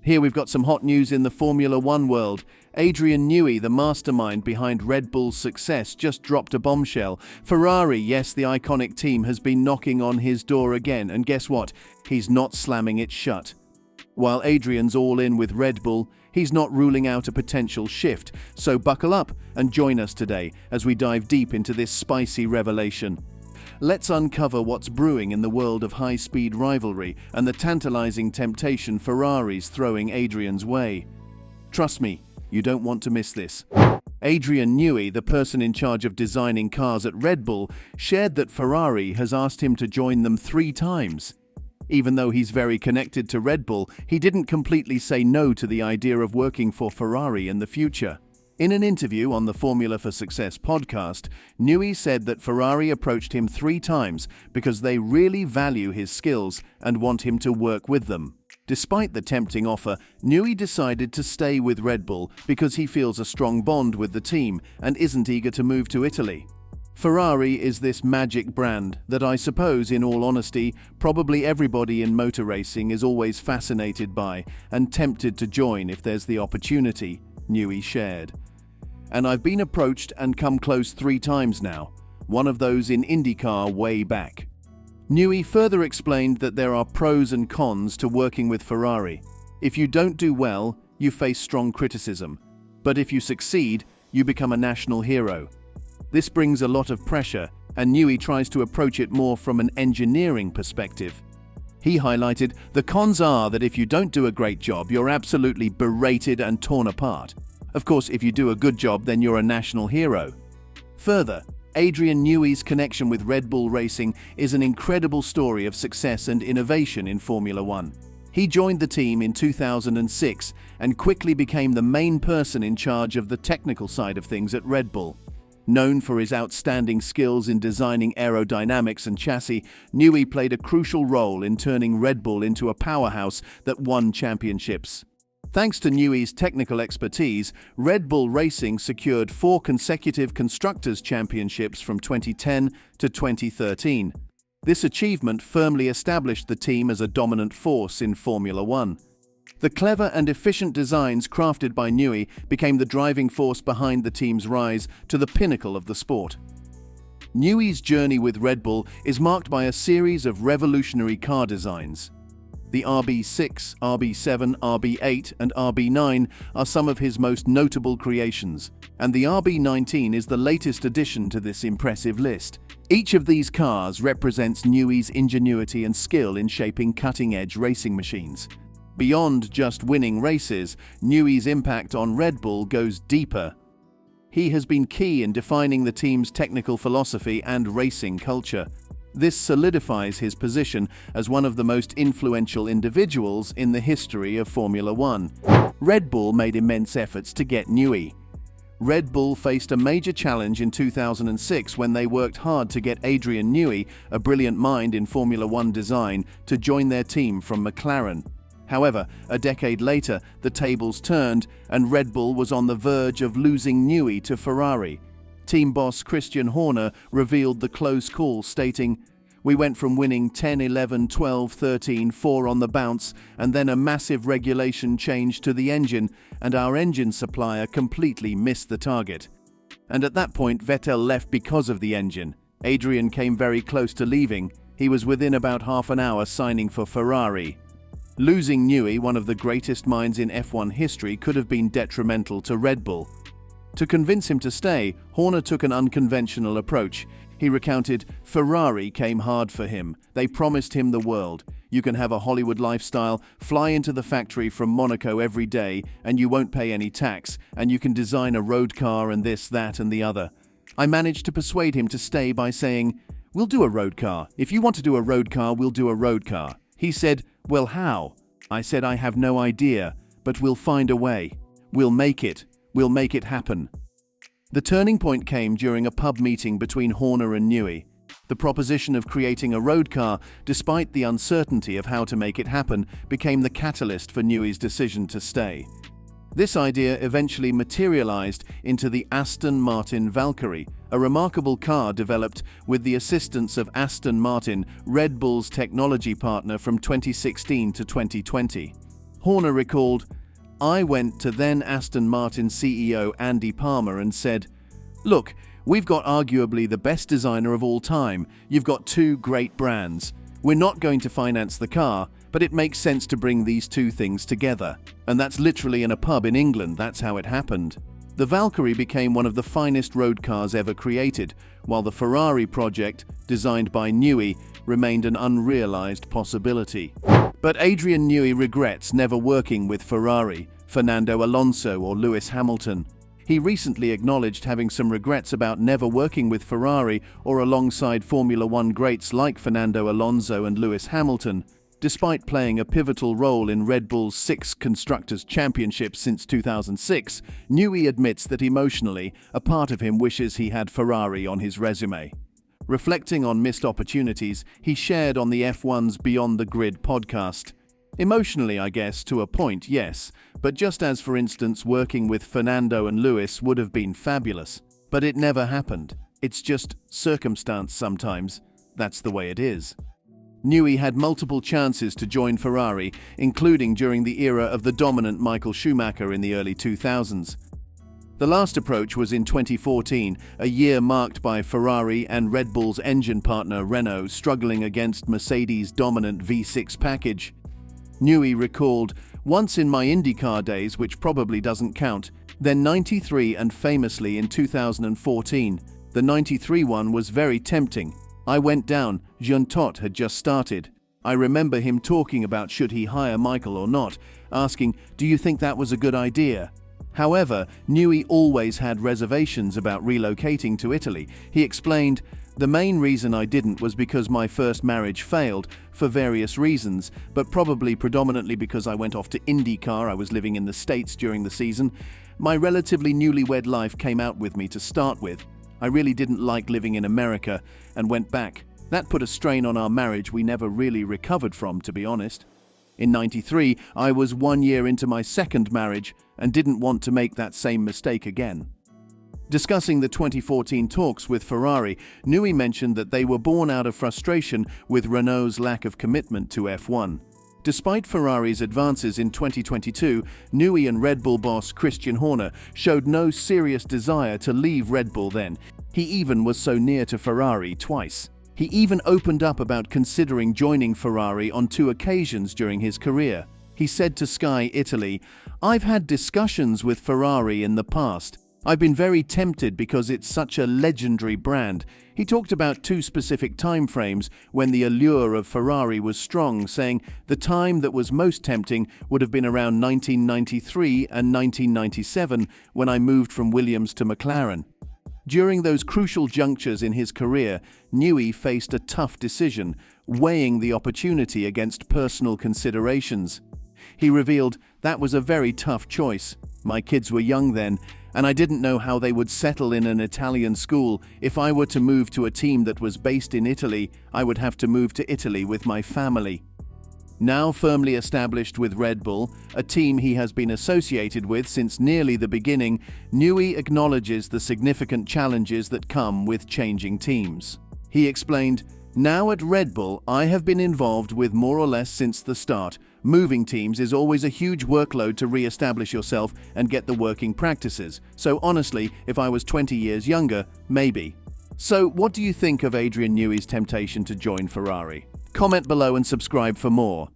Here we've got some hot news in the Formula One world. Adrian Newey, the mastermind behind Red Bull's success, just dropped a bombshell. Ferrari, yes, the iconic team, has been knocking on his door again, and guess what? He's not slamming it shut. While Adrian's all in with Red Bull, he's not ruling out a potential shift. So buckle up and join us today as we dive deep into this spicy revelation. Let's uncover what's brewing in the world of high-speed rivalry and the tantalizing temptation Ferrari's throwing Adrian's way. Trust me, you don't want to miss this. Adrian Newey, the person in charge of designing cars at Red Bull, shared that Ferrari has asked him to join them 3 times. Even though he's very connected to Red Bull, he didn't completely say no to the idea of working for Ferrari in the future. In an interview on the Formula for Success podcast, Newey said that Ferrari approached him 3 times because they really value his skills and want him to work with them. Despite the tempting offer, Newey decided to stay with Red Bull because he feels a strong bond with the team and isn't eager to move to Italy. Ferrari is this magic brand that I suppose, in all honesty, probably everybody in motor racing is always fascinated by and tempted to join if there's the opportunity, Newey shared. And I've been approached and come close 3 times now, one of those in IndyCar way back. Newey further explained that there are pros and cons to working with Ferrari. If you don't do well, you face strong criticism. But if you succeed, you become a national hero. This brings a lot of pressure, and Newey tries to approach it more from an engineering perspective. He highlighted, the cons are that if you don't do a great job, you're absolutely berated and torn apart. Of course, if you do a good job, then you're a national hero. Further, Adrian Newey's connection with Red Bull Racing is an incredible story of success and innovation in Formula One. He joined the team in 2006 and quickly became the main person in charge of the technical side of things at Red Bull. Known for his outstanding skills in designing aerodynamics and chassis, Newey played a crucial role in turning Red Bull into a powerhouse that won championships. Thanks to Newey's technical expertise, Red Bull Racing secured 4 consecutive Constructors' Championships from 2010 to 2013. This achievement firmly established the team as a dominant force in Formula One. The clever and efficient designs crafted by Newey became the driving force behind the team's rise to the pinnacle of the sport. Newey's journey with Red Bull is marked by a series of revolutionary car designs. The RB6, RB7, RB8 and RB9 are some of his most notable creations, and the RB19 is the latest addition to this impressive list. Each of these cars represents Newey's ingenuity and skill in shaping cutting-edge racing machines. Beyond just winning races, Newey's impact on Red Bull goes deeper. He has been key in defining the team's technical philosophy and racing culture. This solidifies his position as one of the most influential individuals in the history of Formula One. Red Bull made immense efforts to get Newey. Red Bull faced a major challenge in 2006 when they worked hard to get Adrian Newey, a brilliant mind in Formula One design, to join their team from McLaren. However, a decade later, the tables turned and Red Bull was on the verge of losing Newey to Ferrari. Team boss Christian Horner revealed the close call, stating, "We went from winning 10, 11, 12, 13, 4 on the bounce, and then a massive regulation change to the engine, and our engine supplier completely missed the target. And at that point, Vettel left because of the engine. Adrian came very close to leaving. He was within about half an hour signing for Ferrari." Losing Newey, one of the greatest minds in F1 history, could have been detrimental to Red Bull. To convince him to stay, Horner took an unconventional approach. He recounted, "Ferrari came hard for him. They promised him the world. You can have a Hollywood lifestyle, fly into the factory from Monaco every day, and you won't pay any tax, and you can design a road car and this, that, and the other." I managed to persuade him to stay by saying, "We'll do a road car. If you want to do a road car, we'll do a road car." He said, "Well, how?" I said, "I have no idea, but we'll find a way. We'll make it. We'll make it happen." The turning point came during a pub meeting between Horner and Newey. The proposition of creating a road car, despite the uncertainty of how to make it happen, became the catalyst for Newey's decision to stay. This idea eventually materialized into the Aston Martin Valkyrie, a remarkable car developed with the assistance of Aston Martin, Red Bull's technology partner from 2016 to 2020. Horner recalled, "I went to then Aston Martin CEO Andy Palmer and said, 'Look, we've got arguably the best designer of all time. You've got two great brands. We're not going to finance the car, but it makes sense to bring these two things together.' And that's literally in a pub in England. That's how it happened." The Valkyrie became one of the finest road cars ever created, while the Ferrari project, designed by Newey, remained an unrealized possibility. But Adrian Newey regrets never working with Ferrari, Fernando Alonso or Lewis Hamilton. He recently acknowledged having some regrets about never working with Ferrari or alongside Formula One greats like Fernando Alonso and Lewis Hamilton. Despite playing a pivotal role in Red Bull's 6 Constructors' Championships since 2006, Newey admits that emotionally, a part of him wishes he had Ferrari on his resume. Reflecting on missed opportunities, he shared on the F1's Beyond the Grid podcast. "Emotionally, I guess, to a point, yes, but just as, for instance, working with Fernando and Lewis would have been fabulous. But it never happened. It's just circumstance sometimes. That's the way it is." Newey had multiple chances to join Ferrari, including during the era of the dominant Michael Schumacher in the early 2000s. The last approach was in 2014, a year marked by Ferrari and Red Bull's engine partner Renault struggling against Mercedes' dominant V6 package. Newey recalled, "Once in my IndyCar days, which probably doesn't count, then 93 and famously in 2014. The 93 one was very tempting. I went down, Jean Todt had just started. I remember him talking about should he hire Michael or not, asking, 'Do you think that was a good idea?' However, Newey always had reservations about relocating to Italy. He explained, 'The main reason I didn't was because my first marriage failed, for various reasons, but probably predominantly because I went off to IndyCar. I was living in the States during the season. My relatively newlywed life came out with me to start with. I really didn't like living in America and went back. That put a strain on our marriage we never really recovered from, to be honest. In '93, I was 1 year into my second marriage and didn't want to make that same mistake again." Discussing the 2014 talks with Ferrari, Newey mentioned that they were born out of frustration with Renault's lack of commitment to F1. Despite Ferrari's advances in 2022, Newey and Red Bull boss Christian Horner showed no serious desire to leave Red Bull then. He even was so near to Ferrari twice. He even opened up about considering joining Ferrari on 2 occasions during his career. He said to Sky Italy, "I've had discussions with Ferrari in the past. I've been very tempted because it's such a legendary brand." He talked about 2 specific timeframes when the allure of Ferrari was strong, saying the time that was most tempting would have been around 1993 and 1997 when I moved from Williams to McLaren. During those crucial junctures in his career, Newey faced a tough decision, weighing the opportunity against personal considerations. He revealed, "That was a very tough choice. My kids were young then, and I didn't know how they would settle in an Italian school. If I were to move to a team that was based in Italy, I would have to move to Italy with my family." Now firmly established with Red Bull, a team he has been associated with since nearly the beginning, Newey acknowledges the significant challenges that come with changing teams. He explained, "Now at Red Bull, I have been involved with more or less since the start. Moving teams is always a huge workload to re-establish yourself and get the working practices. So honestly, if I was 20 years younger, maybe." So what do you think of Adrian Newey's temptation to join Ferrari? Comment below and subscribe for more.